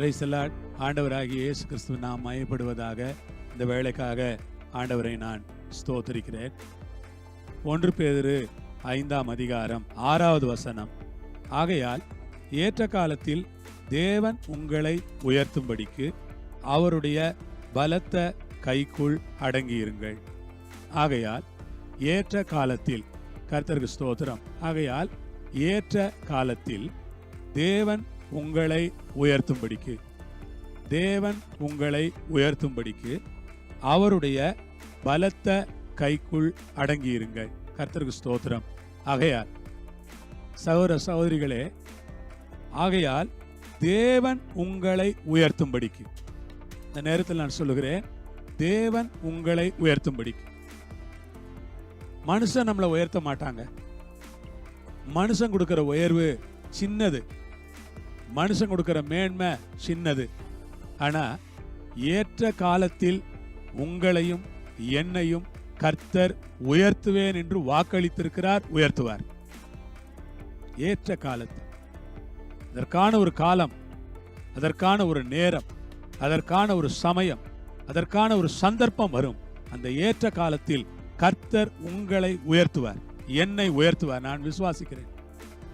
Praise the Lord. ஆண்டவராகிய இயேசு கிறிஸ்துவ நாம் மகிமைப்படுவதாக. இந்த வேளைக்காக ஆண்டவரை நான் ஸ்தோத்திரிக்கிறேன். 1 பேதுரு 5ஆம் அதிகாரம் 6வது வசனம். ஆகையால் ஏற்ற காலத்தில் தேவன் உங்களை உயர்த்தும்படிக்கு அவருடைய பலத்த கைக்குள் அடங்கியிருங்கள். ஆகையால் ஏற்ற காலத்தில், கர்த்தருக்கு ஸ்தோத்திரம். ஆகையால் ஏற்ற காலத்தில் தேவன் உங்களை உயர்த்தும்படிக்கு, தேவன் உங்களை உயர்த்தும்படிக்கு அவருடைய பலத்த கைக்குள் அடங்கியிருங்கள். கர்த்தருக்கு ஸ்தோத்திரம். ஆகையால் சகோதர சகோதரிகளே, ஆகையால் தேவன் உங்களை உயர்த்தும்படிக்கு, இந்த நேரத்தில் நான் சொல்லுகிறேன், தேவன் உங்களை உயர்த்தும்படிக்கு. மனுஷன் நம்மளை உயர்த்த மாட்டாங்க. மனுஷன் கொடுக்கிற உயர்வு சின்னது, மனுஷன் கொடுக்கிற மேன்மை சின்னது. ஆனா ஏற்ற காலத்தில் உங்களையும் என்னையும் கர்த்தர் உயர்த்துவேன் என்று வாக்களித்திருக்கிறார், உயர்த்துவார். ஏற்ற காலத்தில், அதற்கான ஒரு காலம், அதற்கான ஒரு நேரம், அதற்கான ஒரு சமயம், அதற்கான ஒரு சந்தர்ப்பம் வரும். அந்த ஏற்ற காலத்தில் கர்த்தர் உங்களை உயர்த்துவார், என்னை உயர்த்துவார். நான் விசுவாசிக்கிறேன்.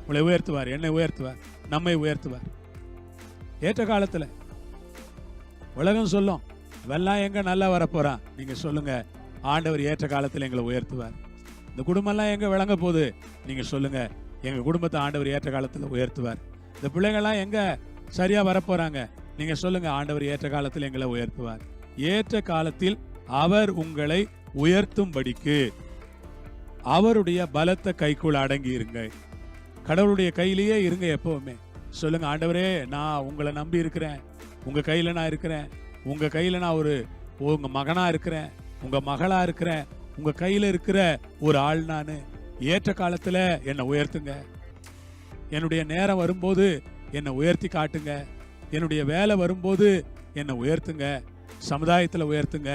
உங்களை உயர்த்துவார், என்னை உயர்த்துவார், நம்மை உயர்த்துவார். ஏற்ற காலத்துல உலகம் சொல்லும், இவெல்லாம் எங்க நல்லா வரப்போறான். நீங்க சொல்லுங்க, ஆண்டவர் ஏற்ற காலத்தில் எங்களை உயர்த்துவார். இந்த குடும்பம்லாம் எங்க விளங்க போகுது, நீங்க சொல்லுங்க, எங்க குடும்பத்தை ஆண்டவர் ஏற்ற காலத்தில் உயர்த்துவார். இந்த பிள்ளைங்கள்லாம் எங்க சரியா வரப்போறாங்க, நீங்க சொல்லுங்க, ஆண்டவர் ஏற்ற காலத்தில் எங்களை உயர்த்துவார். ஏற்ற காலத்தில் அவர் உங்களை உயர்த்தும்படிக்கு அவருடைய பலத்த கைக்குள் அடங்கி இருங்க. கடவுளுடைய கையிலேயே இருங்க எப்பவுமே. சொல்லுங்க, ஆண்டவரே, நான் உங்களை நம்பி இருக்கிறேன், உங்க கையில நான் இருக்கிறேன், உங்க கையில நான் உங்க மகனா இருக்கிறேன், உங்க மகளா இருக்கிறேன், உங்க கையில இருக்கிற ஒரு ஆள் நானு. ஏற்ற காலத்துல என்னை உயர்த்துங்க. என்னுடைய நேரம் வரும்போது என்னை உயர்த்தி காட்டுங்க. என்னுடைய வேலை வரும்போது என்னை உயர்த்துங்க. சமுதாயத்துல உயர்த்துங்க.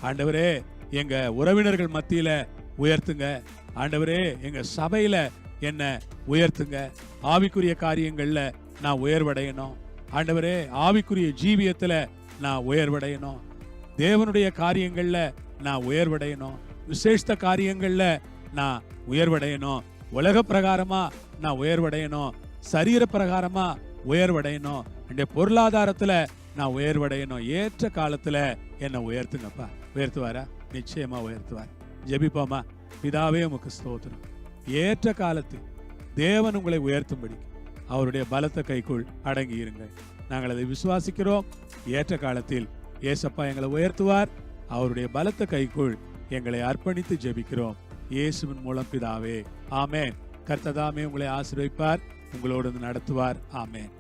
ஆண்டவரே, எங்க உறவினர்கள் மத்தியில உயர்த்துங்க. ஆண்டவரே, எங்க சபையில என்ன உயர்த்துங்க. ஆவிக்குரிய காரியங்கள்ல நான் உயர்வடையணும். ஆண்டவரே, ஆவிக்குரிய ஜீவியத்துல நான் உயர்வடையணும். தேவனுடைய காரியங்கள்ல நான் உயர்வடையணும். விசேஷ காரியங்கள்ல நான் உயர்வடையணும். உலக பிரகாரமா நான் உயர்வடையணும். சரீர பிரகாரமா உயர்வடையணும். என்னுடைய பொருளாதாரத்துல நான் உயர்வடையணும். ஏற்ற காலத்துல என்னை உயர்த்துங்கப்பா. உயர்த்துவாரா? நிச்சயமா உயர்த்துவார். ஜெபிப்போமா. பிதாவே, உமக்கு ஸ்தோத்திரம். ஏற்ற காலத்தில் தேவன் உங்களை உயர்த்தும்படி அவருடைய பலத்த கைக்குள் அடங்கி இருங்கள். நாங்கள் அதை விசுவாசிக்கிறோம். ஏற்ற காலத்தில் ஏசப்பா எங்களை உயர்த்துவார். அவருடைய பலத்த கைக்குள் எங்களை அர்ப்பணித்து ஜெபிக்கிறோம். இயேசுவின் மூலம் பிதாவே, ஆமென். கர்த்தர் தாமே உங்களை ஆசீர்வதிப்பார், உங்களோடு நடத்துவார். ஆமென்.